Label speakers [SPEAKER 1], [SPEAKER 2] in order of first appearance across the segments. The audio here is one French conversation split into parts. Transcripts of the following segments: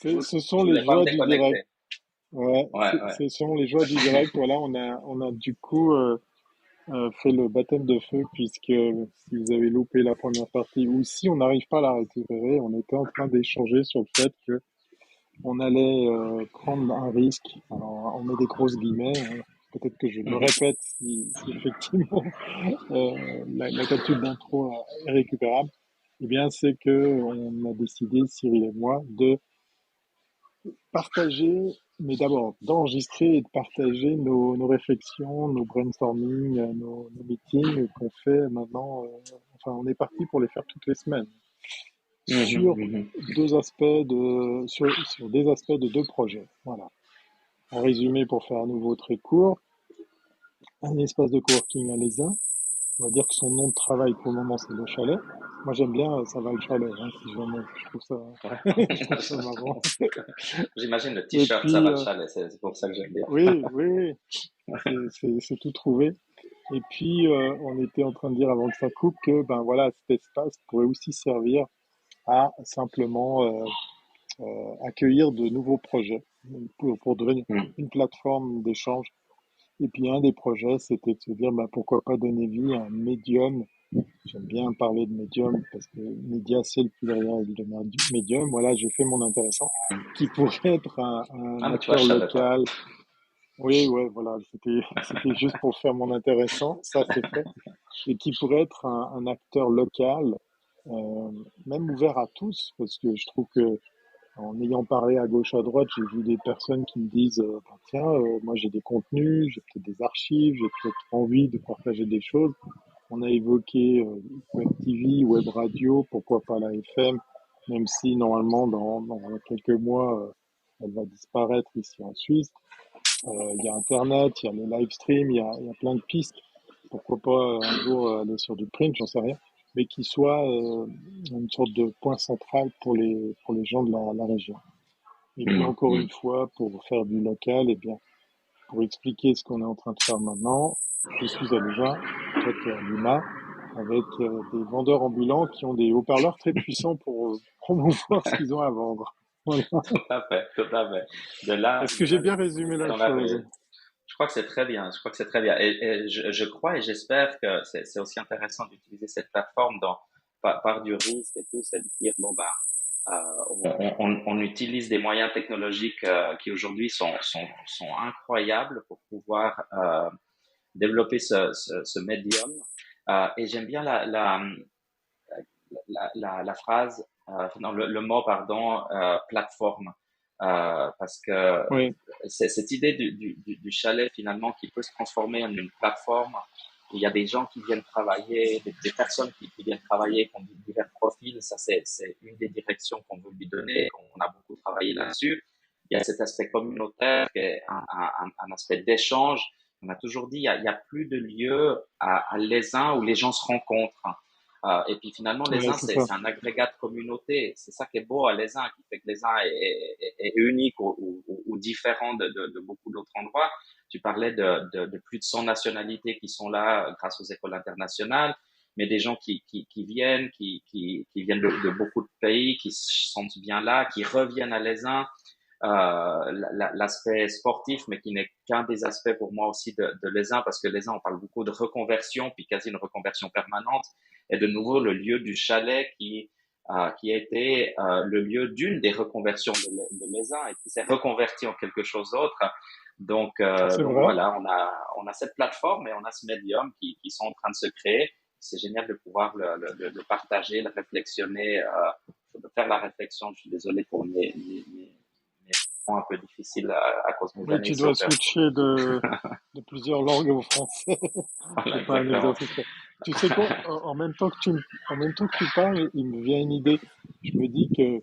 [SPEAKER 1] Ce sont
[SPEAKER 2] Je
[SPEAKER 1] les
[SPEAKER 2] voulais pas me
[SPEAKER 1] joies du direct.
[SPEAKER 2] déconnecter.
[SPEAKER 1] Ouais,
[SPEAKER 2] Ouais, ouais.
[SPEAKER 1] ce sont les joies du direct. Voilà, on a du coup fait le baptême de feu puisque si vous avez loupé la première partie ou si on n'arrive pas à la récupérer, on était en train d'échanger sur le fait que on allait prendre un risque. Alors, on met des grosses guillemets. Hein. Peut-être que je me
[SPEAKER 2] Mhm.
[SPEAKER 1] répète si effectivement la capsule d'intro est récupérable. Eh bien, c'est que on a décidé, Cyril et moi, de partager, mais d'abord d'enregistrer et de partager nos réflexions, nos brainstorming, nos meetings qu'on fait maintenant. Enfin, on est parti pour les faire toutes les semaines
[SPEAKER 2] Mhm,
[SPEAKER 1] sur
[SPEAKER 2] mhm.
[SPEAKER 1] sur des aspects de deux projets. Voilà. En résumé, pour faire à nouveau très court, un espace de coworking à l'ESA. On va dire que son nom de travail pour le moment c'est le chalet. Moi j'aime bien, ça va le chalet, hein, si jamais. Je trouve ça marrant.
[SPEAKER 2] J'imagine le
[SPEAKER 1] Et
[SPEAKER 2] t-shirt, ça
[SPEAKER 1] puis,
[SPEAKER 2] va le chalet, c'est pour ça que j'aime bien.
[SPEAKER 1] oui, oui, oui, c'est tout trouvé. Et puis, on était en train de dire avant que ça coupe que, ben voilà, cet espace pourrait aussi servir à simplement accueillir de nouveaux projets pour devenir
[SPEAKER 2] Mhm.
[SPEAKER 1] une plateforme d'échange. Et puis, un des projets, c'était de se dire, ben, pourquoi pas donner vie à un médium. J'aime bien parler de médium parce que média, c'est le pluriel de médium. Voilà, j'ai fait mon intéressant, qui pourrait être un
[SPEAKER 2] Ah, mais tu vois,
[SPEAKER 1] acteur
[SPEAKER 2] je savais pas.
[SPEAKER 1] local. Oui, ouais, voilà, c'était juste pour faire mon intéressant, ça c'est fait, et qui pourrait être un acteur local, euh, même ouvert à tous, parce que je trouve que en ayant parlé à gauche à droite, j'ai vu des personnes qui me disent, bah, tiens, moi j'ai des contenus, j'ai peut-être des archives, j'ai peut-être envie de partager des choses. On a évoqué Web TV, Web Radio, pourquoi pas la FM, même si normalement dans quelques mois, elle va disparaître ici en Suisse. Il y a Internet, il y a le live stream, il y a plein de pistes. Pourquoi pas un jour aller sur du print, j'en sais rien, mais qui soit une sorte de point central pour les gens de la région. Et puis
[SPEAKER 2] Mhm,
[SPEAKER 1] encore une
[SPEAKER 2] mhm.
[SPEAKER 1] fois, pour faire du local, et bien pour expliquer ce qu'on est en train de faire maintenant, je suis à Louvain, toi tu es à Lima, avec des vendeurs ambulants qui ont des haut-parleurs très puissants pour promouvoir ce qu'ils ont à vendre. Voilà.
[SPEAKER 2] Tout à fait, tout à fait.
[SPEAKER 1] Est-ce que
[SPEAKER 2] De
[SPEAKER 1] j'ai
[SPEAKER 2] là,
[SPEAKER 1] bien résumé la
[SPEAKER 2] on avait,
[SPEAKER 1] chose?
[SPEAKER 2] je crois que c'est très bien. Je crois que c'est très bien. Et je crois et j'espère que c'est aussi intéressant d'utiliser cette plateforme par du risque et tout, c'est de dire, bon, ben, on utilise des moyens technologiques qui aujourd'hui sont incroyables pour pouvoir développer ce médium. Et j'aime bien la phrase, non, le mot, pardon, plateforme. Parce que
[SPEAKER 1] Oui,
[SPEAKER 2] c'est cette idée du chalet finalement qui peut se transformer en une plateforme où il y a des gens qui viennent travailler, des personnes qui viennent travailler, qui ont divers profils. Ça, c'est une des directions qu'on veut lui donner. On a beaucoup travaillé là-dessus. Il y a cet aspect communautaire, qui est un aspect d'échange. On a toujours dit, il y a plus de lieux à l'Aisin où les gens se rencontrent. Et puis finalement, les
[SPEAKER 1] ouais,
[SPEAKER 2] uns,
[SPEAKER 1] c'est ça.
[SPEAKER 2] c'est un agrégat de communauté. C'est ça qui est beau à les uns, qui fait que les uns est unique ou différent de beaucoup d'autres endroits. Tu parlais de plus de 100 nationalités qui sont là grâce aux écoles internationales, mais des gens qui viennent, qui viennent de beaucoup de pays, qui se sentent bien là, qui reviennent à les uns. L'aspect sportif, mais qui n'est qu'un des aspects pour moi aussi de l'ESA, parce que l'ESA, on parle beaucoup de reconversion, puis quasi une reconversion permanente, et de nouveau le lieu du chalet qui a été le lieu d'une des reconversions de l'ESA et qui s'est reconverti en quelque chose d'autre.
[SPEAKER 1] C'est
[SPEAKER 2] Donc
[SPEAKER 1] vrai.
[SPEAKER 2] voilà, on a cette plateforme et on a ce médium qui sont en train de se créer. C'est génial de pouvoir le partager, le réflexionner, de faire la réflexion. Je suis désolé pour mes points un peu difficiles à cause de mes
[SPEAKER 1] Oui,
[SPEAKER 2] années
[SPEAKER 1] tu dois
[SPEAKER 2] sur Terre.
[SPEAKER 1] switcher de plusieurs langues au français.
[SPEAKER 2] Voilà,
[SPEAKER 1] C'est pas
[SPEAKER 2] exactement.
[SPEAKER 1] anecdotique. Tu sais quoi? En même temps que tu parles, il me vient une idée. Je me dis que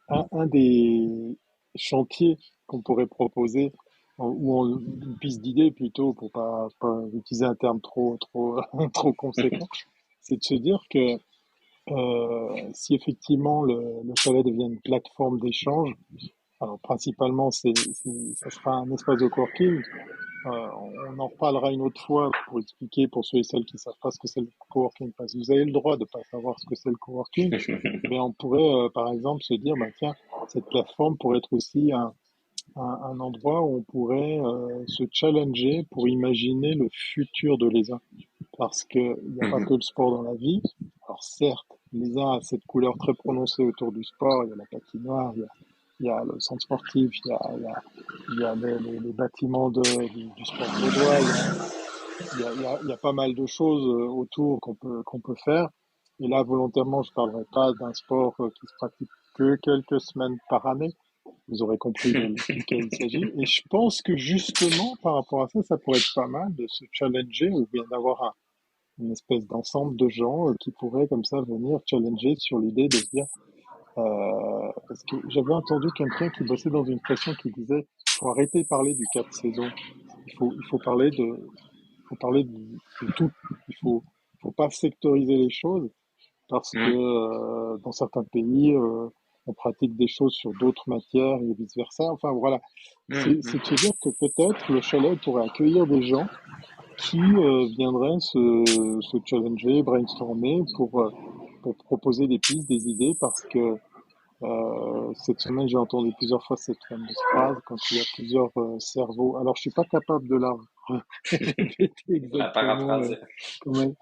[SPEAKER 1] un des chantiers qu'on pourrait proposer, une piste d'idée plutôt, pour pas utiliser un terme trop, trop conséquent, c'est de se dire que si effectivement le chalet devient une plateforme d'échange, alors principalement ça sera un espace de coworking. On en reparlera une autre fois pour expliquer pour ceux et celles qui savent pas ce que c'est le coworking, parce que vous avez le droit de pas savoir ce que c'est le coworking, mais on pourrait par exemple se dire, bah tiens, cette plateforme pourrait être aussi un endroit où on pourrait se challenger pour imaginer le futur de l'ESA. Parce qu'il n'y a pas
[SPEAKER 2] Mhm.
[SPEAKER 1] que le sport dans la vie. Alors certes, l'ESA a cette couleur très prononcée autour du sport. Il y a la patinoire, il y a le centre sportif, il y a les bâtiments du sport vaudois. Il y a pas mal de choses autour qu'on peut faire. Et là, volontairement, je parlerai pas d'un sport qui se pratique que quelques semaines par année. Vous aurez compris duquel il s'agit. Et je pense que justement, par rapport à ça, ça pourrait être pas mal de se challenger ou bien d'avoir une espèce d'ensemble de gens qui pourraient comme ça venir challenger sur l'idée de se dire, parce que j'avais entendu quelqu'un qui bossait dans une station qui disait, faut arrêter de parler du cap saison. Il faut parler faut parler de tout. Faut pas sectoriser les choses parce que
[SPEAKER 2] Mhm.
[SPEAKER 1] dans certains pays, on pratique des choses sur d'autres matières et vice versa. Enfin voilà, c'est de se dire que peut-être le chalet pourrait accueillir des gens qui viendraient se challenger, brainstormer pour proposer des pistes, des idées, parce que cette semaine j'ai entendu plusieurs fois cette fameuse phrase quand il y a plusieurs cerveaux. Alors je suis pas capable de la répéter
[SPEAKER 2] La
[SPEAKER 1] exactement
[SPEAKER 2] paraphrase.
[SPEAKER 1] comment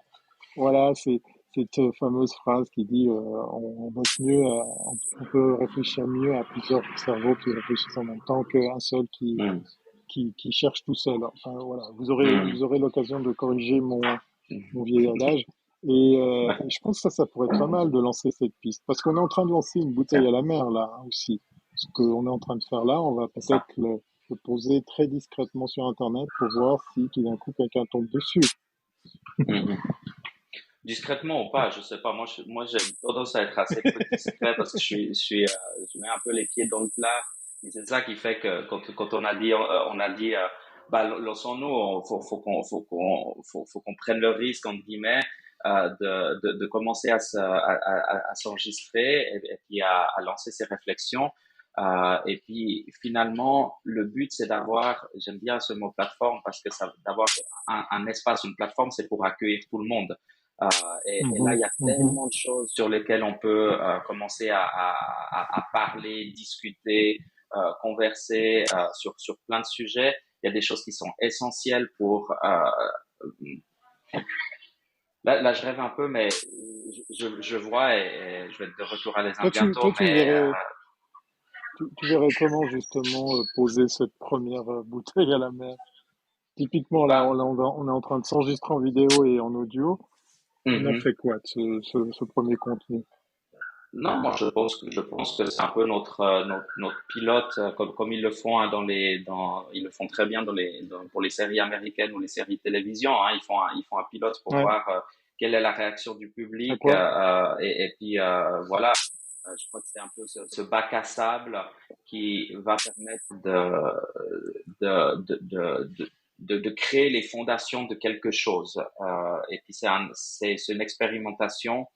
[SPEAKER 1] voilà, c'est cette fameuse phrase qui dit on bosse mieux, on peut réfléchir mieux à plusieurs cerveaux qui réfléchissent en même temps qu'un seul
[SPEAKER 2] Mhm.
[SPEAKER 1] qui cherche tout seul. Enfin voilà,
[SPEAKER 2] Mhm.
[SPEAKER 1] vous aurez l'occasion de corriger mon vieil adage. Et je pense que ça pourrait être pas mal de lancer cette piste, parce qu'on est en train de lancer une bouteille
[SPEAKER 2] Tiens,
[SPEAKER 1] à la mer là aussi. Ce qu'on est en train de faire là, on va
[SPEAKER 2] c'est ça.
[SPEAKER 1] peut-être le poser très discrètement sur Internet pour voir si tout d'un coup quelqu'un tombe dessus.
[SPEAKER 2] Mhm. Discrètement ou pas, je sais pas. Moi, j'ai tendance à être assez peu discret parce que je mets un peu les pieds dans le plat. Et c'est ça qui fait que quand on a dit, bah, lançons-nous, faut qu'on prenne le risque, entre guillemets, de commencer à s'enregistrer et puis à lancer ses réflexions. Et puis, finalement, le but, c'est j'aime bien ce mot plateforme parce que d'avoir un espace, une plateforme, c'est pour accueillir tout le monde. Euh, et là, il
[SPEAKER 1] Mhm,
[SPEAKER 2] y a
[SPEAKER 1] mhm.
[SPEAKER 2] tellement de choses sur lesquelles on peut commencer à parler, discuter, converser sur plein de sujets. Il y a des choses qui sont essentielles pour... là, je rêve un peu, mais je vois et je vais être de retour à les uns bientôt,
[SPEAKER 1] Toi,
[SPEAKER 2] mais
[SPEAKER 1] tu verrais comment justement poser cette première bouteille à la mer? Typiquement, là,
[SPEAKER 2] bah,
[SPEAKER 1] on est en train de s'enregistrer en vidéo et en audio. On en
[SPEAKER 2] mhm.
[SPEAKER 1] fait quoi de ce premier contenu?
[SPEAKER 2] Non, moi je pense que c'est un peu notre pilote comme ils le font hein, ils le font très bien pour les séries américaines ou les séries télévision. Hein, ils font un pilote pour
[SPEAKER 1] Ouais.
[SPEAKER 2] voir quelle est la réaction du
[SPEAKER 1] À
[SPEAKER 2] public
[SPEAKER 1] quoi?
[SPEAKER 2] et puis voilà. Je crois que c'est un peu ce bac à sable qui va permettre de créer les fondations de quelque chose. Et puis c'est une expérimentation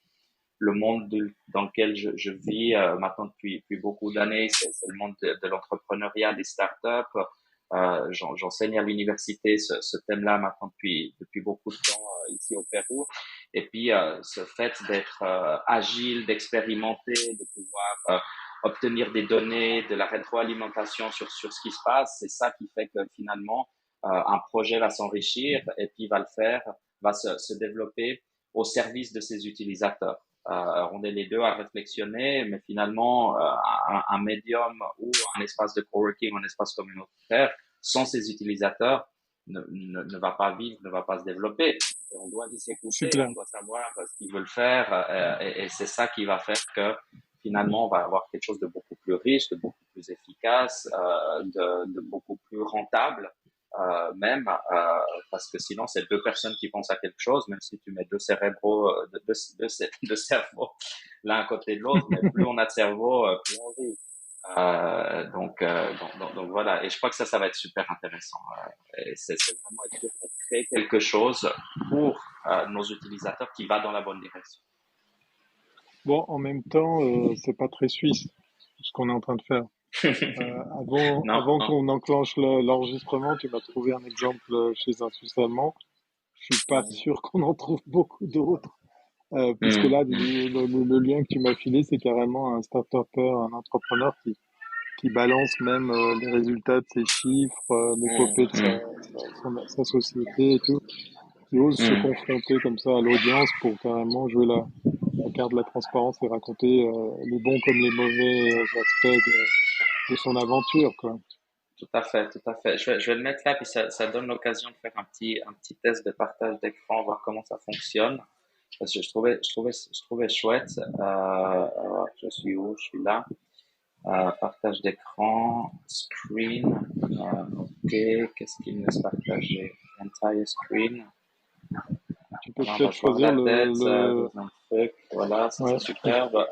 [SPEAKER 2] le monde dans lequel je vis maintenant depuis beaucoup d'années, c'est le monde de l'entrepreneuriat, des startups. J'enseigne à l'université ce thème-là maintenant depuis beaucoup de temps ici au Pérou. Et puis ce fait d'être agile, d'expérimenter, de pouvoir obtenir des données, de la rétroalimentation sur ce qui se passe, c'est ça qui fait que finalement un projet va s'enrichir et puis va se développer au service de ses utilisateurs. On est les deux à réflexionner, mais finalement, un médium ou un espace de coworking, un espace communautaire, sans ses utilisateurs, ne va pas vivre, ne va pas se développer. Et on doit les
[SPEAKER 1] C'est
[SPEAKER 2] écouter,
[SPEAKER 1] clair.
[SPEAKER 2] on doit savoir ce qu'ils veulent faire, et c'est ça qui va faire que finalement, on va avoir quelque chose de beaucoup plus riche, de beaucoup plus efficace, de beaucoup plus rentable même, parce que sinon c'est deux personnes qui pensent à quelque chose, même si tu mets deux cérébraux, deux cerveaux l'un à côté de l'autre, mais plus on a de cerveau, plus on vit. Donc voilà, et je crois que ça va être super intéressant. Et c'est vraiment être sûr qu'on crée quelque chose pour nos utilisateurs qui va dans la bonne direction.
[SPEAKER 1] Bon, en même temps, c'est pas très suisse ce qu'on est en train de faire.
[SPEAKER 2] Non,
[SPEAKER 1] Avant
[SPEAKER 2] non.
[SPEAKER 1] qu'on enclenche l'enregistrement, tu m'as trouvé un exemple chez un Suisse allemand. Je suis pas sûr qu'on en trouve beaucoup d'autres. Puisque
[SPEAKER 2] Mhm.
[SPEAKER 1] là,
[SPEAKER 2] Mhm.
[SPEAKER 1] le lien que tu m'as filé, c'est carrément un start-upper, un entrepreneur qui balance même les résultats de ses chiffres, l'épopée de
[SPEAKER 2] Mhm.
[SPEAKER 1] sa société et tout, qui ose se
[SPEAKER 2] Mhm.
[SPEAKER 1] confronter comme ça à l'audience pour carrément jouer la carte de la transparence et raconter les bons comme les mauvais aspects de son aventure, quoi.
[SPEAKER 2] Tout à fait, tout à fait. Je vais le mettre là, puis ça donne l'occasion de faire un petit test de partage d'écran, voir comment ça fonctionne. Parce que je trouvais chouette. Je suis où? Je suis là. Partage d'écran, screen. Ok, qu'est-ce qu'il me laisse partager? Entire screen.
[SPEAKER 1] Tu peux
[SPEAKER 2] Voilà, on va
[SPEAKER 1] peut-être
[SPEAKER 2] se voir
[SPEAKER 1] choisir
[SPEAKER 2] la tête,
[SPEAKER 1] le...
[SPEAKER 2] deuxième truc. Voilà, ça c'est
[SPEAKER 1] Ouais,
[SPEAKER 2] superbe.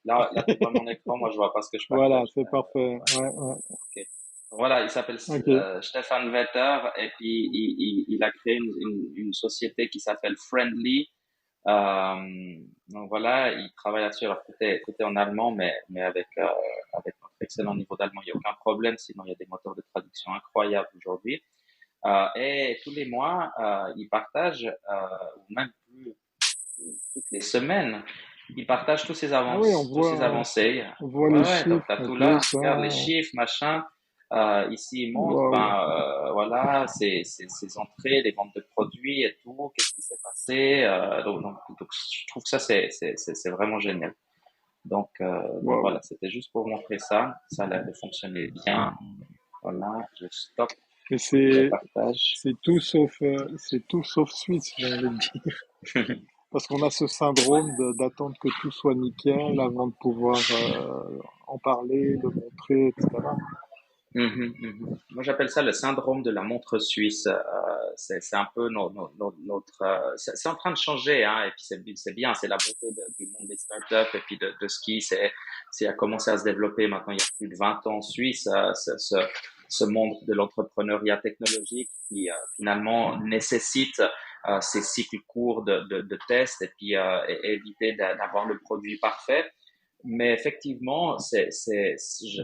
[SPEAKER 2] Là, tu vois mon écran, moi je vois pas ce que je
[SPEAKER 1] voilà,
[SPEAKER 2] partage.
[SPEAKER 1] c'est parfait. Ouais, ouais.
[SPEAKER 2] Ok. Voilà, il s'appelle
[SPEAKER 1] Ok.
[SPEAKER 2] Stefan Vetter et puis il a créé une société qui s'appelle Friendly. Donc voilà, il travaille là-dessus. Alors tout est en allemand, mais avec notre excellent niveau d'allemand, il n'y a aucun problème. Sinon, il y a des moteurs de traduction incroyables aujourd'hui. Et tous les mois, il partage, ou même plus toutes les semaines, il partage
[SPEAKER 1] Ah oui,
[SPEAKER 2] tous ses avancées.
[SPEAKER 1] on voit
[SPEAKER 2] Ouais,
[SPEAKER 1] les
[SPEAKER 2] ouais, donc
[SPEAKER 1] chiffres
[SPEAKER 2] t'as
[SPEAKER 1] et
[SPEAKER 2] tout
[SPEAKER 1] tout
[SPEAKER 2] là.
[SPEAKER 1] ça.
[SPEAKER 2] Regarde les chiffres, machin. Ici, il montre,
[SPEAKER 1] Waouh.
[SPEAKER 2] voilà, ses entrées, les ventes de produits et tout, qu'est-ce qui s'est passé. Donc, je trouve que ça, c'est vraiment génial. Donc
[SPEAKER 1] Waouh.
[SPEAKER 2] voilà, c'était juste pour montrer ça. Ça a l'air de fonctionner bien. Voilà, je stoppe
[SPEAKER 1] Mais
[SPEAKER 2] le partage.
[SPEAKER 1] c'est tout sauf suisse, j'ai envie de dire. Parce qu'on a ce syndrome d'attendre que tout soit nickel avant de pouvoir en parler, le montrer, etc.
[SPEAKER 2] Mhm, mhm. Moi, j'appelle ça le syndrome de la montre suisse. C'est un peu notre. C'est en train de changer, hein, et puis c'est bien, c'est la beauté du monde des startups et puis de ce qui c'est a commencé à se développer maintenant il y a plus de 20 ans en Suisse. Ce monde de l'entrepreneuriat technologique qui finalement nécessite ces cycles courts de tests et puis et éviter d'avoir le produit parfait. Mais effectivement,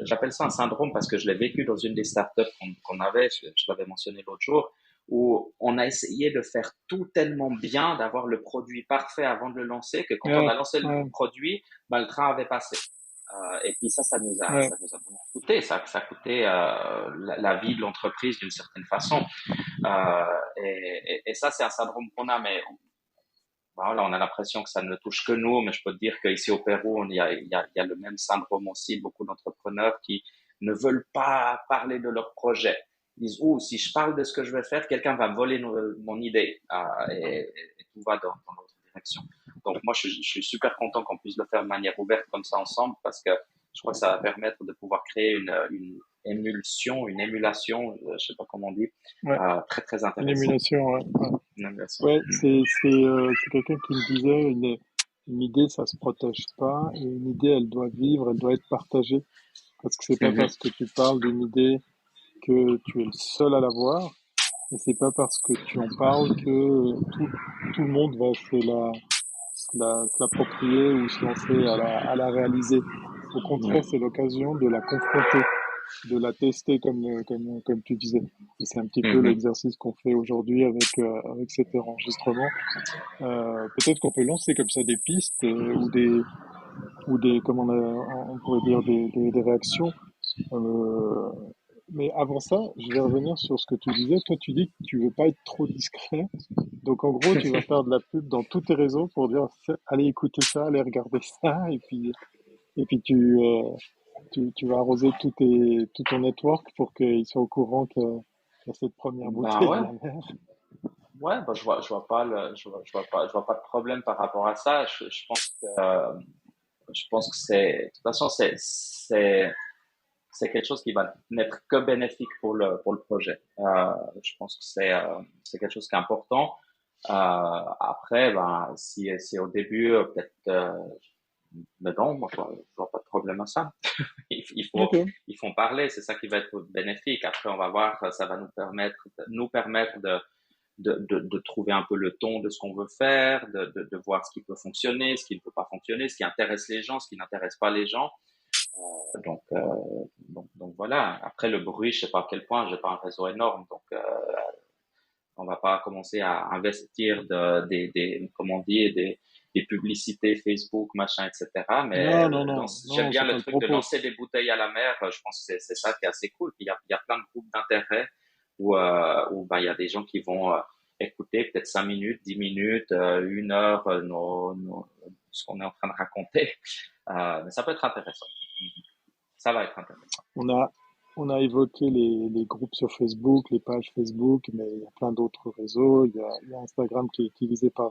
[SPEAKER 2] j'appelle ça un syndrome parce que je l'ai vécu dans une des startups qu'on avait, je l'avais mentionné l'autre jour, où on a essayé de faire tout tellement bien, d'avoir le produit parfait avant de le lancer, que quand on
[SPEAKER 1] Ouais,
[SPEAKER 2] a lancé le
[SPEAKER 1] ouais,
[SPEAKER 2] produit, ben, le train avait passé. Et puis
[SPEAKER 1] ouais.
[SPEAKER 2] ça nous a beaucoup coûté, ça a coûté la vie de l'entreprise d'une certaine façon. Et ça, c'est un syndrome qu'on a, mais voilà, on a l'impression que ça ne touche que nous, mais je peux te dire qu'ici au Pérou, il y a le même syndrome aussi, beaucoup d'entrepreneurs qui ne veulent pas parler de leur projet. Ils disent, oh, si je parle de ce que je vais faire, quelqu'un va me voler mon idée, et tout va dans l'autre direction. Donc moi, je suis super content qu'on puisse le faire de manière ouverte comme ça ensemble, parce que je crois que ça va permettre de pouvoir créer une émulsion, une émulation, je sais pas comment on dit,
[SPEAKER 1] Ouais.
[SPEAKER 2] très très
[SPEAKER 1] Une
[SPEAKER 2] intéressante.
[SPEAKER 1] émulation, ouais. Ouais,
[SPEAKER 2] Une émulation.
[SPEAKER 1] ouais c'est quelqu'un qui me disait une idée, ça se protège pas, et une idée, elle doit vivre, elle doit être partagée. Parce que c'est pas
[SPEAKER 2] Mhm.
[SPEAKER 1] parce que tu parles d'une idée que tu es le seul à l'avoir, et c'est pas parce que tu en parles que tout le monde va se l'approprier ou se lancer à la réaliser. Au contraire, c'est l'occasion de la confronter, de la tester comme tu disais. Et c'est un petit peu
[SPEAKER 2] Mhm.
[SPEAKER 1] l'exercice qu'on fait aujourd'hui avec cet enregistrement. Peut-être qu'on peut lancer comme ça des pistes ou des, comme on pourrait dire, des réactions. Euh, mais avant ça, je vais revenir sur ce que tu disais. Toi, tu dis que tu veux pas être trop discret. Donc, en gros, tu vas faire de la pub dans tous tes réseaux pour dire, allez écouter ça, allez regarder ça, et puis tu vas arroser tout ton network pour qu'ils soient au courant qu'il y a cette première
[SPEAKER 2] Ben
[SPEAKER 1] bouteille
[SPEAKER 2] ouais,
[SPEAKER 1] de la mer.
[SPEAKER 2] ouais, ben je vois pas je vois pas de problème par rapport à ça. Je pense que de toute façon, c'est quelque chose qui va n'être que bénéfique pour le projet. Je pense que c'est quelque chose qui est important. Après, ben, si au début, peut-être, mais non, moi, je vois pas de problème à ça. Il faut,
[SPEAKER 1] Ok.
[SPEAKER 2] ils font parler, c'est ça qui va être bénéfique. Après, on va voir, ça va nous permettre de trouver un peu le ton de ce qu'on veut faire, de voir ce qui peut fonctionner, ce qui ne peut pas fonctionner, ce qui intéresse les gens, ce qui n'intéresse pas les gens. Donc, donc voilà. Après, le bruit, je sais pas à quel point, j'ai pas un réseau énorme, donc On va pas commencer à investir comme on dit, des publicités Facebook, machin, etc. Mais
[SPEAKER 1] Non, non, non,
[SPEAKER 2] j'aime
[SPEAKER 1] non,
[SPEAKER 2] bien
[SPEAKER 1] c'est
[SPEAKER 2] le
[SPEAKER 1] pas le
[SPEAKER 2] truc de
[SPEAKER 1] propos.
[SPEAKER 2] lancer des bouteilles à la mer. Je pense que c'est ça qui est assez cool. Puis il y a plein de groupes d'intérêt où ben, il y a des gens qui vont écouter peut-être 5 minutes, 10 minutes, 1 heure, ce qu'on est en train de raconter. Mais ça peut être intéressant. Ça va être intéressant.
[SPEAKER 1] On a, on a évoqué les groupes sur Facebook, les pages Facebook, mais il y a plein d'autres réseaux. Il y a Instagram qui est utilisé par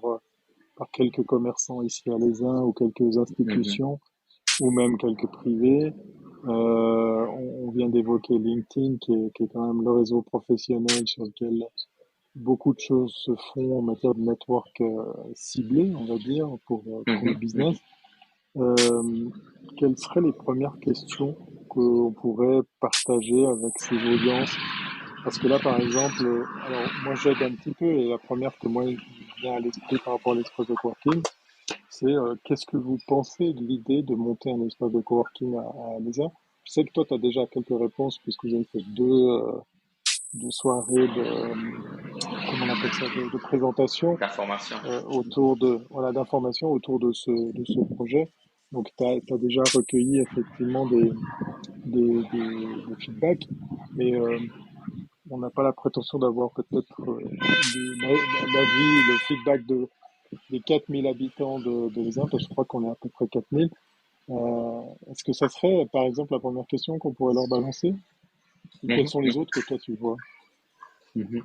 [SPEAKER 1] quelques commerçants ici à Lézin ou quelques
[SPEAKER 2] Mhm.
[SPEAKER 1] institutions ou même quelques privés. On vient d'évoquer LinkedIn qui est quand même le réseau professionnel sur lequel beaucoup de choses se font en matière de network ciblé, on va dire, pour le
[SPEAKER 2] Mhm.
[SPEAKER 1] business.
[SPEAKER 2] Mhm.
[SPEAKER 1] Euh, Quelles seraient les premières questions qu'on pourrait partager avec ces audiences? Parce que là, par exemple, alors moi j'aide un petit peu et la première que moi me vient à l'esprit par rapport à l'espace de coworking, c'est qu'est-ce que vous pensez de l'idée de monter un espace de coworking à Lézard? Je sais que toi, tu as déjà quelques réponses puisque vous avez fait deux soirées comment on appelle ça, de présentation
[SPEAKER 2] D'information.
[SPEAKER 1] autour de, voilà, d'informations autour de ce projet. Donc, tu as déjà recueilli effectivement des feedbacks, mais on n'a pas la prétention d'avoir peut-être l'avis, le feedback des 4000 habitants de l'Aisin, parce que je crois qu'on est à peu près 4000. Est-ce que ça serait, par exemple, la première question qu'on pourrait leur balancer? Et quelles
[SPEAKER 2] Mhm.
[SPEAKER 1] sont les
[SPEAKER 2] Mhm.
[SPEAKER 1] autres que toi tu vois?
[SPEAKER 2] Mhm.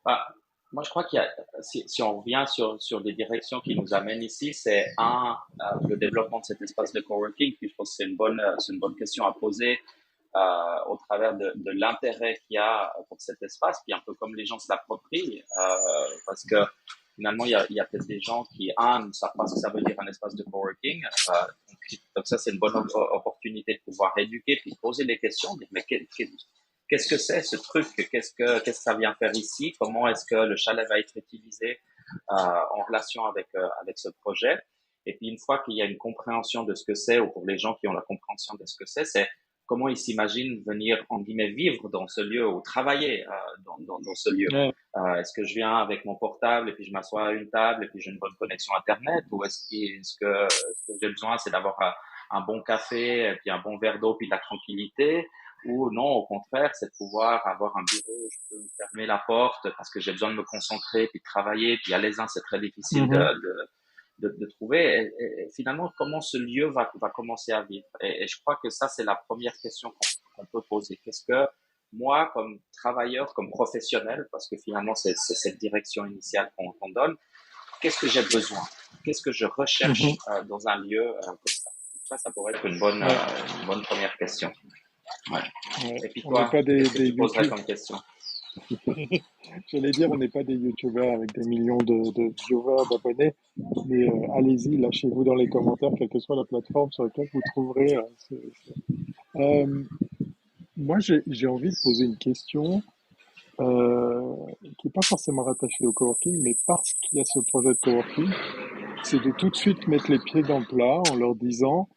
[SPEAKER 2] Ah, moi, je crois qu'il y a, si on revient sur les directions qui nous amènent ici, c'est le développement de cet espace de coworking. Puis je pense que c'est une bonne question à poser au travers de l'intérêt qu'il y a pour cet espace, puis un peu comme les gens se l'approprient, parce que finalement, il y a peut-être des gens qui, ne savent pas ce que ça veut dire un espace de coworking. Donc ça, c'est une bonne opportunité de pouvoir éduquer, puis poser les questions, dire, mais qu'est-ce que c'est ce truc? Qu'est-ce que ça vient faire ici? Comment est-ce que le chalet va être utilisé en relation avec ce projet? Et puis une fois qu'il y a une compréhension de ce que c'est, ou pour les gens qui ont la compréhension de ce que c'est comment ils s'imaginent venir en guillemets vivre dans ce lieu ou travailler dans ce lieu.
[SPEAKER 1] Ouais.
[SPEAKER 2] Est-ce que je viens avec mon portable et puis je m'assois à une table et puis j'ai une bonne connexion internet, ou est-ce que j'ai besoin c'est d'avoir un bon café et puis un bon verre d'eau puis de la tranquillité, ou non, au contraire, c'est de pouvoir avoir un bureau où je peux me fermer la porte parce que j'ai besoin de me concentrer puis de travailler. Puis à l'aisant, c'est très difficile
[SPEAKER 1] Mhm.
[SPEAKER 2] de trouver. Et finalement, comment ce lieu va commencer à vivre. Et je crois que ça, c'est la première question qu'on peut poser. Qu'est-ce que moi, comme travailleur, comme professionnel, parce que finalement, c'est cette direction initiale qu'on donne, qu'est-ce que j'ai besoin? Qu'est-ce que je recherche
[SPEAKER 1] Mhm.
[SPEAKER 2] dans un lieu comme ça? Ça pourrait être
[SPEAKER 1] Ouais.
[SPEAKER 2] une bonne première question. Ouais.
[SPEAKER 1] Ouais.
[SPEAKER 2] Et puis
[SPEAKER 1] On n'est
[SPEAKER 2] toi,
[SPEAKER 1] pas
[SPEAKER 2] qu'est-ce que
[SPEAKER 1] des
[SPEAKER 2] tu poserais
[SPEAKER 1] YouTube.
[SPEAKER 2] comme question?
[SPEAKER 1] J'allais dire, on n'est pas des YouTubers avec des millions de viewers, d'abonnés, mais allez-y, lâchez-vous dans les commentaires, quelle que soit la plateforme sur laquelle vous trouverez. Euh, Moi, j'ai envie de poser une question euh, qui n'est pas forcément rattachée au coworking, mais parce qu'il y a ce projet de coworking, c'est de tout de suite mettre les pieds dans le plat en leur disant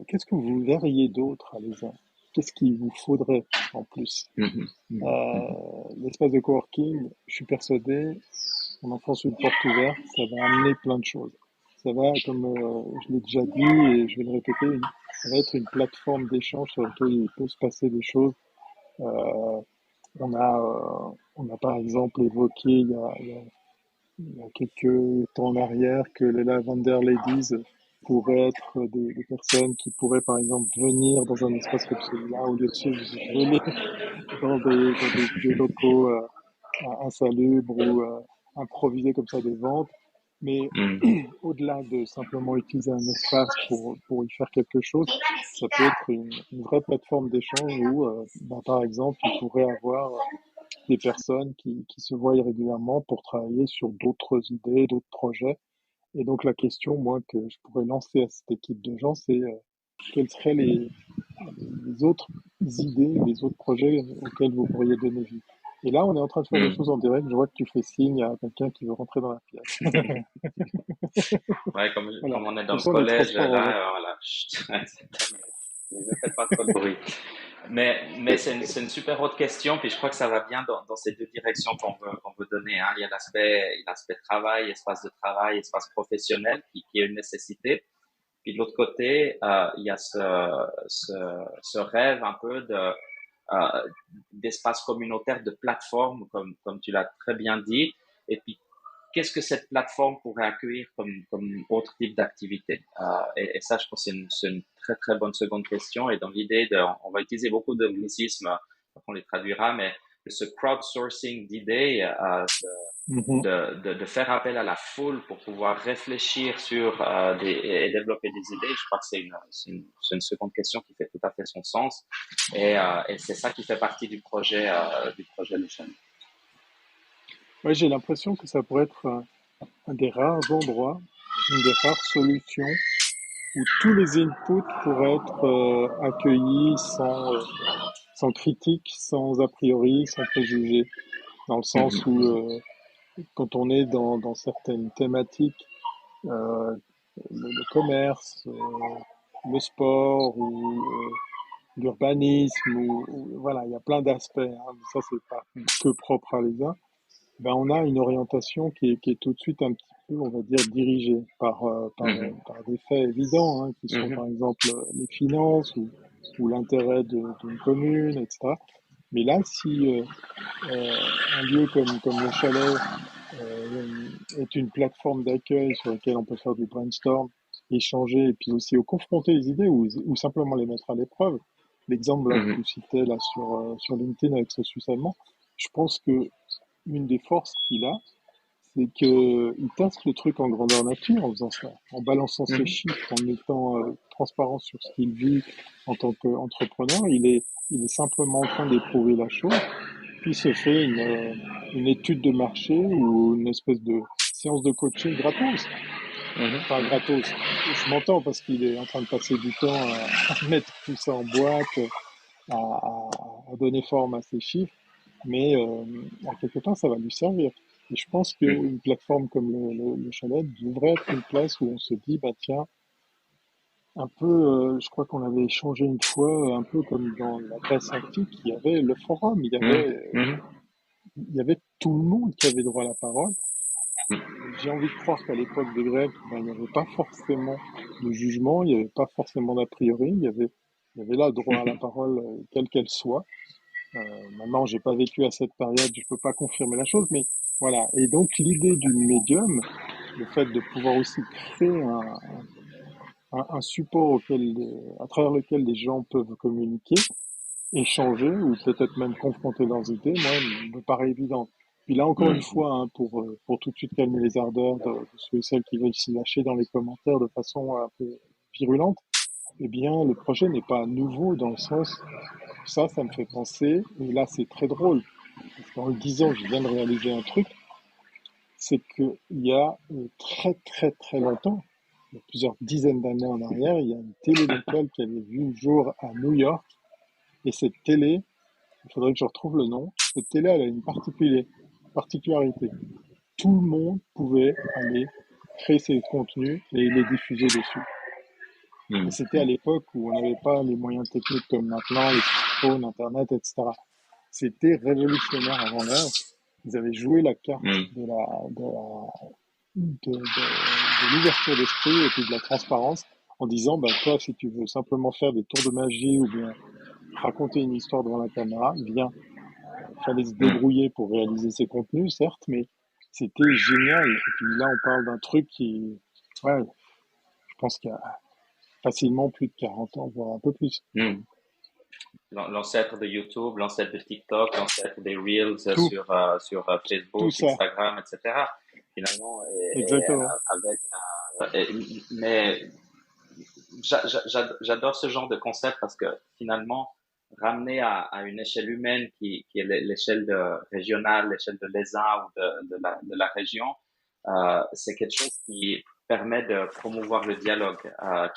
[SPEAKER 1] qu'est-ce que vous verriez d'autre à l'ESA? Qu'est-ce qu'il vous faudrait en plus?
[SPEAKER 2] Mhm, mhm, mhm,
[SPEAKER 1] L'espace de coworking, je suis persuadé, en enfonce une porte ouverte, ça va amener plein de choses. Ça va, comme je l'ai déjà dit et je vais le répéter, ça va être une plateforme d'échange sur laquelle il peut se passer des choses. Euh, on a par exemple évoqué il y a quelques temps en arrière que les Lavender Ladies pourraient être des personnes qui pourraient par exemple venir dans un espace comme celui-là au lieu de se geler dans des locaux insalubres ou improviser comme ça des ventes. Mais
[SPEAKER 2] mhm,
[SPEAKER 1] au-delà de simplement utiliser un espace pour y faire quelque chose, ça peut être une vraie plateforme d'échange où, bah, par exemple, il pourrait avoir des personnes qui se voient régulièrement pour travailler sur d'autres idées, d'autres projets. Et donc la question, moi, que je pourrais lancer à cette équipe de gens, c'est quelles seraient les autres idées, les autres projets auxquels vous pourriez donner vie. Et là, on est en train de faire des choses
[SPEAKER 2] mhm.
[SPEAKER 1] en direct. Je vois que tu fais signe à quelqu'un qui veut rentrer dans la pièce.
[SPEAKER 2] Ouais,
[SPEAKER 1] Voilà.
[SPEAKER 2] comme on est dans
[SPEAKER 1] Comme
[SPEAKER 2] le
[SPEAKER 1] ça, on est
[SPEAKER 2] collège,
[SPEAKER 1] transparent.
[SPEAKER 2] là, voilà. Chut, ne faites pas trop de bruit. Mais c'est une super autre question, puis je crois que ça va bien dans ces deux directions qu'on veut donner, hein. Il y a l'aspect travail, espace de travail, espace professionnel qui est une nécessité. Puis de l'autre côté, il y a ce rêve un peu d'espace communautaire, de plateforme, comme tu l'as très bien dit. Et puis, qu'est-ce que cette plateforme pourrait accueillir comme autre type d'activité? Et ça, je pense que c'est une très, très bonne seconde question. Et dans l'idée on va utiliser beaucoup d'anglicismes, on les traduira, mais ce crowdsourcing d'idées,
[SPEAKER 1] Mhm.
[SPEAKER 2] de faire appel à la foule pour pouvoir réfléchir sur et développer des idées, je crois que c'est une seconde question qui fait tout à fait son sens. Et c'est ça qui fait partie du projet de chaîne.
[SPEAKER 1] Ouais, j'ai l'impression que ça pourrait être un des rares endroits, une des rares solutions où tous les inputs pourraient être accueillis sans critique, sans a priori, sans préjugés, dans le sens où
[SPEAKER 2] Mhm,
[SPEAKER 1] quand on est dans certaines thématiques, euh, le commerce, le sport ou l'urbanisme, voilà, il y a plein d'aspects, hein, ça c'est pas que propre à l'ESA, ben on a une orientation qui est tout de suite un petit peu, on va dire, dirigée
[SPEAKER 2] mhm,
[SPEAKER 1] par des faits évidents, hein, qui sont
[SPEAKER 2] mhm,
[SPEAKER 1] par exemple les finances ou l'intérêt d'une commune, etc. Mais là, si un lieu comme le chalet est une plateforme d'accueil sur laquelle on peut faire du brainstorm, échanger et puis aussi confronter les idées ou simplement les mettre à l'épreuve. L'exemple là, que
[SPEAKER 2] mhm,
[SPEAKER 1] tu citais là sur LinkedIn avec ce Suisse allemand, je pense que une des forces qu'il a, c'est qu'il teste le truc en grandeur nature en faisant ça, en balançant ses
[SPEAKER 2] mhm,
[SPEAKER 1] chiffres, en étant transparent sur ce qu'il vit en tant qu'entrepreneur. Il est simplement en train d'éprouver la chose, puis se fait une étude de marché ou une espèce de séance de coaching gratos.
[SPEAKER 2] mhm,
[SPEAKER 1] Enfin,
[SPEAKER 2] mhm,
[SPEAKER 1] gratos. Je m'entends parce qu'il est en train de passer du temps à mettre tout ça en boîte, à donner forme à ses chiffres, mais à quelque part, ça va lui servir. Et je pense
[SPEAKER 2] mhm,
[SPEAKER 1] qu'une plateforme comme le Chalet devrait être une place où on se dit, bah tiens, un peu, je crois qu'on avait échangé une fois, un peu comme dans la Grèce antique, il y avait le forum,
[SPEAKER 2] mhm, mhm,
[SPEAKER 1] il y avait tout le monde qui avait droit à la parole. J'ai envie de croire qu'à l'époque des Grecs, ben, il n'y avait pas forcément de jugement, il n'y avait pas forcément d'a priori, il y avait là droit à la parole, quelle qu'elle soit. Maintenant, j'ai pas vécu à cette période, je peux pas confirmer la chose, mais voilà. Et donc, l'idée du médium, le fait de pouvoir aussi créer un support à travers lequel les gens peuvent communiquer, échanger ou peut-être même confronter leurs idées, moi, me paraît évident. Puis là, encore une
[SPEAKER 2] mhm,
[SPEAKER 1] fois, hein, pour tout de suite calmer les ardeurs de ceux et celles qui veulent s'y lâcher dans les commentaires de façon un peu virulente, eh bien, le projet n'est pas nouveau dans le sens, ça me fait penser, et là, c'est très drôle, parce qu'en le disant, je viens de réaliser un truc, c'est qu'il y a très très très longtemps, il y a plusieurs dizaines d'années en arrière, il y a une télé locale qui avait vu le jour à New York, et cette télé, il faudrait que je retrouve le nom. Cette télé, elle a une particularité. Tout le monde pouvait aller créer ses contenus et les diffuser dessus. Et
[SPEAKER 2] mhm,
[SPEAKER 1] c'était à l'époque où on n'avait pas les moyens techniques comme maintenant, les smartphones, Internet, etc. C'était révolutionnaire avant l'heure. Ils avaient joué la carte
[SPEAKER 2] mhm,
[SPEAKER 1] de l'ouverture d'esprit et puis de la transparence en disant, ben, toi, si tu veux simplement faire des tours de magie ou bien raconter une histoire devant la caméra, viens. Il fallait se
[SPEAKER 2] mhm.
[SPEAKER 1] débrouiller pour réaliser ces contenus, certes, mais c'était génial. Et puis là, on parle d'un truc qui, ouais, je pense qu'il y a facilement plus de 40 ans, voire un peu plus.
[SPEAKER 2] Mhm. L'ancêtre de YouTube, l'ancêtre de TikTok, l'ancêtre des Reels
[SPEAKER 1] Tout,
[SPEAKER 2] sur
[SPEAKER 1] tout
[SPEAKER 2] Facebook,
[SPEAKER 1] ça,
[SPEAKER 2] Instagram, etc. Finalement,
[SPEAKER 1] exactement.
[SPEAKER 2] avec, mais j'adore ce genre de concept parce que finalement, ramener à une échelle humaine qui est l'échelle régionale, l'échelle de l'ESA ou de la région, c'est quelque chose qui permet de promouvoir le dialogue,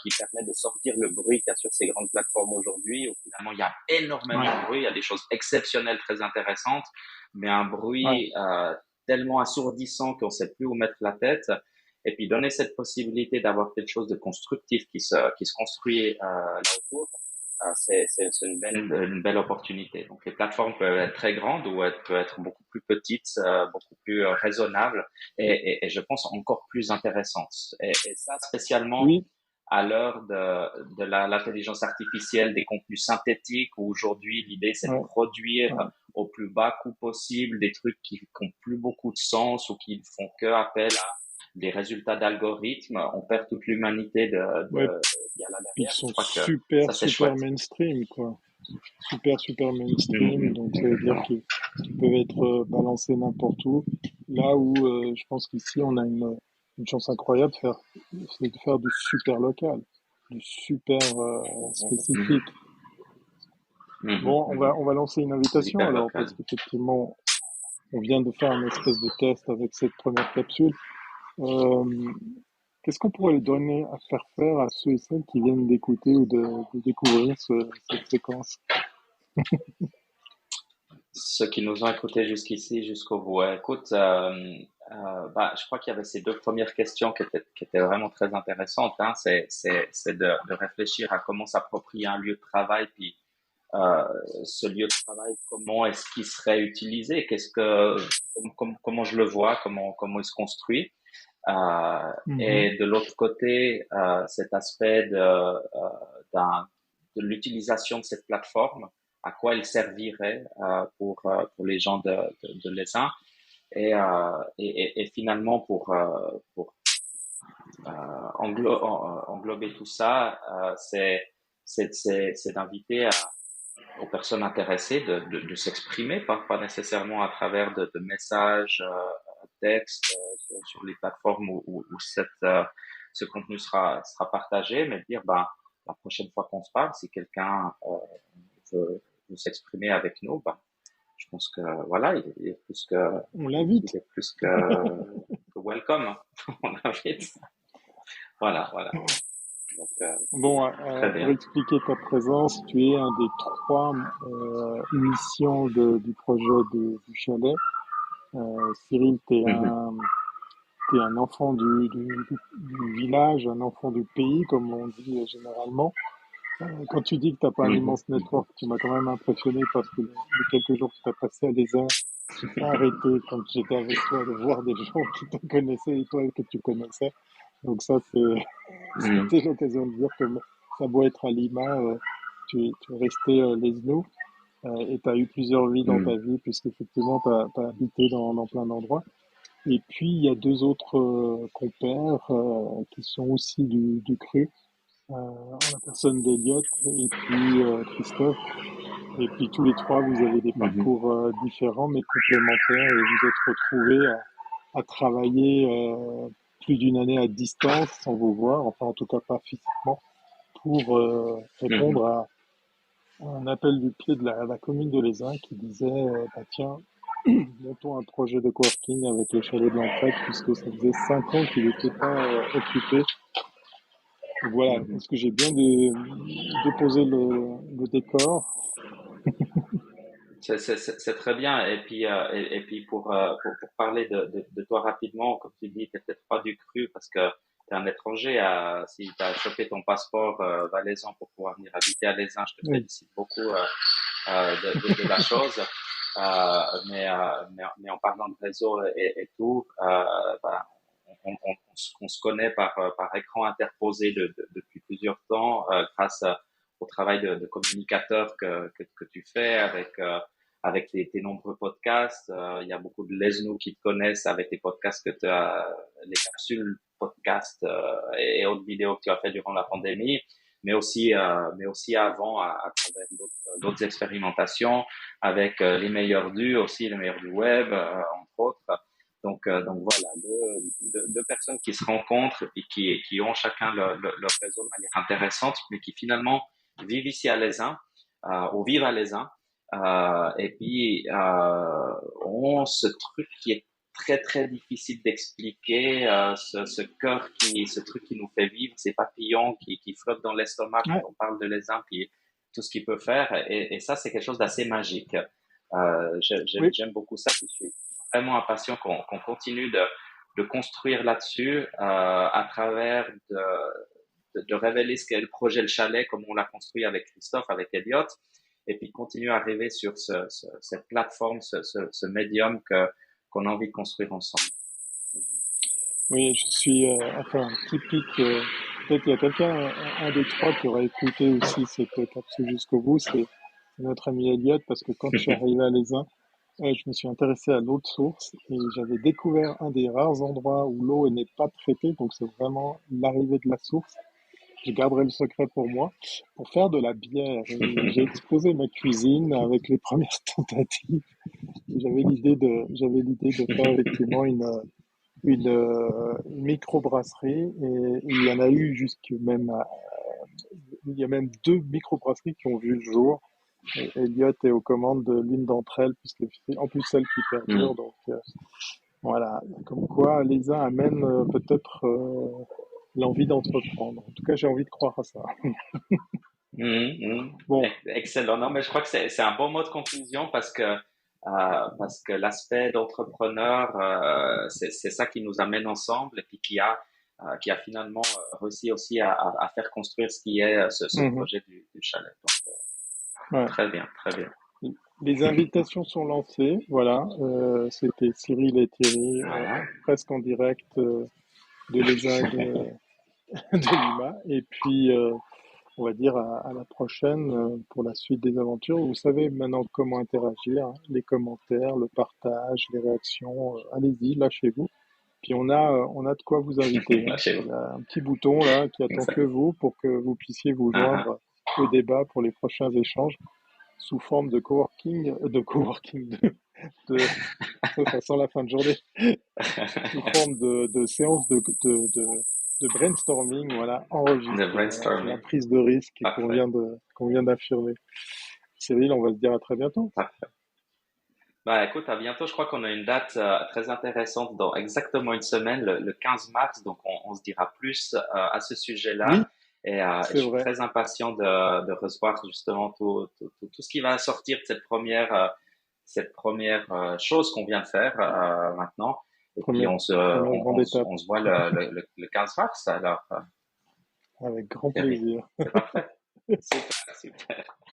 [SPEAKER 2] qui permet de sortir le bruit qu'il y a sur ces grandes plateformes aujourd'hui, où finalement il y a énormément
[SPEAKER 1] Ouais,
[SPEAKER 2] de bruit, il y a des choses exceptionnelles, très intéressantes, mais un
[SPEAKER 1] ouais.
[SPEAKER 2] bruit tellement assourdissant qu'on ne sait plus où mettre la tête. Et puis donner cette possibilité d'avoir quelque chose de constructif qui se construit là autour, c'est une belle opportunité. Donc, les plateformes peuvent être très grandes ou elles peuvent être beaucoup plus petites, beaucoup plus raisonnables et je pense encore plus intéressantes. Et ça, spécialement
[SPEAKER 1] Oui,
[SPEAKER 2] à l'heure de l'intelligence artificielle, des contenus synthétiques, où aujourd'hui l'idée c'est de
[SPEAKER 1] ouais,
[SPEAKER 2] produire
[SPEAKER 1] ouais.
[SPEAKER 2] au plus bas coût possible des trucs qui n'ont plus beaucoup de sens ou qui ne font que appel à des résultats d'algorithmes. On perd toute l'humanité
[SPEAKER 1] Ouais,
[SPEAKER 2] qu'il y a là
[SPEAKER 1] ils
[SPEAKER 2] derrière. Je
[SPEAKER 1] sont
[SPEAKER 2] crois que
[SPEAKER 1] super,
[SPEAKER 2] ça c'est
[SPEAKER 1] super
[SPEAKER 2] chouette.
[SPEAKER 1] mainstream, quoi. Super, super mainstream.
[SPEAKER 2] Mhm,
[SPEAKER 1] Donc, ça veut dire qu'ils peuvent être balancés n'importe où. Là où je pense qu'ici, on a une chance incroyable c'est de faire du super local, du super
[SPEAKER 2] mhm,
[SPEAKER 1] spécifique.
[SPEAKER 2] mhm,
[SPEAKER 1] Bon,
[SPEAKER 2] mhm.
[SPEAKER 1] on va lancer une
[SPEAKER 2] C'est
[SPEAKER 1] invitation
[SPEAKER 2] hyper
[SPEAKER 1] alors,
[SPEAKER 2] local.
[SPEAKER 1] parce qu'effectivement, on vient de faire une espèce de test avec cette première capsule. Euh, Qu'est-ce qu'on pourrait donner à faire à ceux et celles qui viennent d'écouter ou de découvrir cette séquence?
[SPEAKER 2] Ceux qui nous ont écoutés jusqu'ici, jusqu'au bout. Ouais, écoute, bah, je crois qu'il y avait ces deux premières questions qui étaient vraiment très intéressantes. Hein. C'est de réfléchir à comment s'approprier un lieu de travail, puis euh, ce lieu de travail, comment est-ce qu'il serait utilisé, comment je le vois, comment il se construit.
[SPEAKER 1] Mhm,
[SPEAKER 2] Et de l'autre côté, cet aspect d'un, de l'utilisation de cette plateforme, à quoi elle servirait pour les gens de l'ESA et finalement pour englober tout ça, c'est d'inviter aux personnes intéressées de s'exprimer, pas nécessairement à travers de messages textes sur les plateformes où ce contenu sera partagé, mais de dire, ben, la prochaine fois qu'on se parle, si quelqu'un veut s'exprimer avec nous, ben, je pense que voilà, il est
[SPEAKER 1] on
[SPEAKER 2] il
[SPEAKER 1] l'invite.
[SPEAKER 2] est plus que welcome. On l'invite. Voilà. Donc,
[SPEAKER 1] Bon,
[SPEAKER 2] très
[SPEAKER 1] pour
[SPEAKER 2] bien.
[SPEAKER 1] expliquer ta présence, tu es un des trois missions du projet du chalet. Cyril,
[SPEAKER 2] Mhm,
[SPEAKER 1] t'es un enfant du village, un enfant du pays, comme on dit généralement. Quand tu dis que t'as pas un
[SPEAKER 2] mhm,
[SPEAKER 1] immense network, tu m'as quand même impressionné parce que les quelques jours que tu as passé à l'ESA, j'ai pas arrêté quand j'étais avec toi de voir des gens qui te connaissaient et toi que tu connaissais. Donc ça,
[SPEAKER 2] mhm,
[SPEAKER 1] c'était l'occasion de dire que ça a beau être à Lima, tu es resté Lesno et tu as eu plusieurs vies dans ta
[SPEAKER 2] mhm,
[SPEAKER 1] vie puisqu'effectivement tu as habité dans plein d'endroits. Et puis il y a deux autres compères qui sont aussi du cru, en la personne d'Eliott et puis Christophe. Et puis tous les trois, vous avez des
[SPEAKER 2] mhm,
[SPEAKER 1] parcours différents mais complémentaires et vous êtes retrouvés à travailler plus d'une année à distance sans vous voir, enfin en tout cas pas physiquement, pour
[SPEAKER 2] mhm,
[SPEAKER 1] répondre à un appel du pied de la commune de Lézin qui disait bah tiens, montons un projet de coworking avec le chalet de l'entraide puisque ça faisait 5 ans qu'il n'était pas occupé. Donc voilà,
[SPEAKER 2] mhm.
[SPEAKER 1] est-ce que j'ai bien déposé le décor?
[SPEAKER 2] C'est très bien. Et puis, et puis pour parler de toi rapidement, comme tu dis, tu peut-être pas du cru parce que tu es un étranger. Si tu as chopé ton passeport valaisan pour pouvoir venir habiter à Lausanne, je te
[SPEAKER 1] Oui,
[SPEAKER 2] félicite beaucoup de la chose. Mais en parlant de réseau et tout, ben, on se connaît par écran interposé depuis plusieurs temps grâce au travail de communicateur que tu fais avec tes nombreux podcasts. Il y a beaucoup de lesnous qui te connaissent avec les podcasts que tu as, les capsules podcasts et autres vidéos que tu as fait durant la pandémie, mais aussi avant à travers d'autres expérimentations avec les meilleurs aussi les meilleurs du web, entre autres. Donc voilà, deux personnes qui se rencontrent et qui ont chacun leur réseau de manière intéressante, mais qui finalement vivent ici à Lesin, ou vivent à Lesin, et puis ont ce truc qui est très difficile d'expliquer, ce truc qui nous fait vivre, ces papillons qui flottent dans l'estomac quand
[SPEAKER 1] ouais,
[SPEAKER 2] on parle de Lesin, puis tout ce qu'il peut faire, et ça c'est quelque chose d'assez magique.
[SPEAKER 1] oui,
[SPEAKER 2] J'aime beaucoup ça. Je suis vraiment impatient qu'on continue de construire là-dessus à travers de révéler ce qu'est le projet Le Chalet, comme on l'a construit avec Christophe, avec Elliot, et puis continuer à rêver sur cette plateforme, ce médium qu'on a envie de construire ensemble.
[SPEAKER 1] Oui, je suis enfin typique. Peut-être il y a quelqu'un, un des trois, qui aurait écouté aussi cette capsule jusqu'au bout. C'est notre ami Elliot, parce que quand je suis arrivé à l'ESA, je me suis intéressé à l'eau de source et j'avais découvert un des rares endroits où l'eau n'est pas traitée, donc c'est vraiment l'arrivée de la source. Je garderai le secret pour moi, pour faire de la bière. Et j'ai explosé ma cuisine avec les premières tentatives. J'avais l'idée de faire effectivement une microbrasserie, et il y en a eu jusque même il y a même deux microbrasseries qui ont vu le jour. Et Elliot est aux commandes de l'une d'entre elles, puisque c'est en plus celle qui perdure. Donc voilà, comme quoi les uns amènent peut-être l'envie d'entreprendre. En tout cas, j'ai envie de croire à ça. Bon,
[SPEAKER 2] Excellent. Non, mais je crois que c'est un bon mot de conclusion parce que l'aspect d'entrepreneur, c'est ça qui nous amène ensemble et puis qui a finalement réussi aussi à faire construire ce qui est ce
[SPEAKER 1] mhm,
[SPEAKER 2] projet du chalet. Donc,
[SPEAKER 1] ouais.
[SPEAKER 2] très bien, très bien.
[SPEAKER 1] Les invitations sont lancées. Voilà, c'était Cyril et Thierry,
[SPEAKER 2] Voilà.
[SPEAKER 1] presque en direct de l'ESAG de Lima. Et puis, on va dire à la prochaine pour la suite des aventures. Vous savez maintenant comment interagir, hein, les commentaires, le partage, les réactions. Allez-y, lâchez-vous. Puis on a de quoi vous inviter, hein.
[SPEAKER 2] Chez
[SPEAKER 1] Il
[SPEAKER 2] vous.
[SPEAKER 1] y a un petit bouton là qui attend que
[SPEAKER 2] Exact.
[SPEAKER 1] vous pour que vous puissiez vous
[SPEAKER 2] Uh-huh.
[SPEAKER 1] joindre au débat pour les prochains échanges sous forme de, ça sent la fin de journée, sous forme de séance de brainstorming, voilà,
[SPEAKER 2] The
[SPEAKER 1] enregistrée. Voilà, c'est la
[SPEAKER 2] brainstorming.
[SPEAKER 1] prise de risque
[SPEAKER 2] Parfait.
[SPEAKER 1] qu'on vient d'affirmer. Cyril, on va se dire à très bientôt.
[SPEAKER 2] Parfait. Bah, écoute, à bientôt. Je crois qu'on a une date très intéressante dans exactement une semaine, le 15 mars. Donc, on se dira plus à ce
[SPEAKER 1] Oui,
[SPEAKER 2] sujet-là. Et je
[SPEAKER 1] c'est
[SPEAKER 2] suis
[SPEAKER 1] vrai.
[SPEAKER 2] très impatient de recevoir justement tout ce qui va sortir de cette première chose qu'on vient de faire maintenant. Et puis,
[SPEAKER 1] Première, première grande étape.
[SPEAKER 2] on se voit le 15 mars. Alors,
[SPEAKER 1] Avec grand
[SPEAKER 2] Thierry,
[SPEAKER 1] plaisir.
[SPEAKER 2] c'est parfait. Super, super.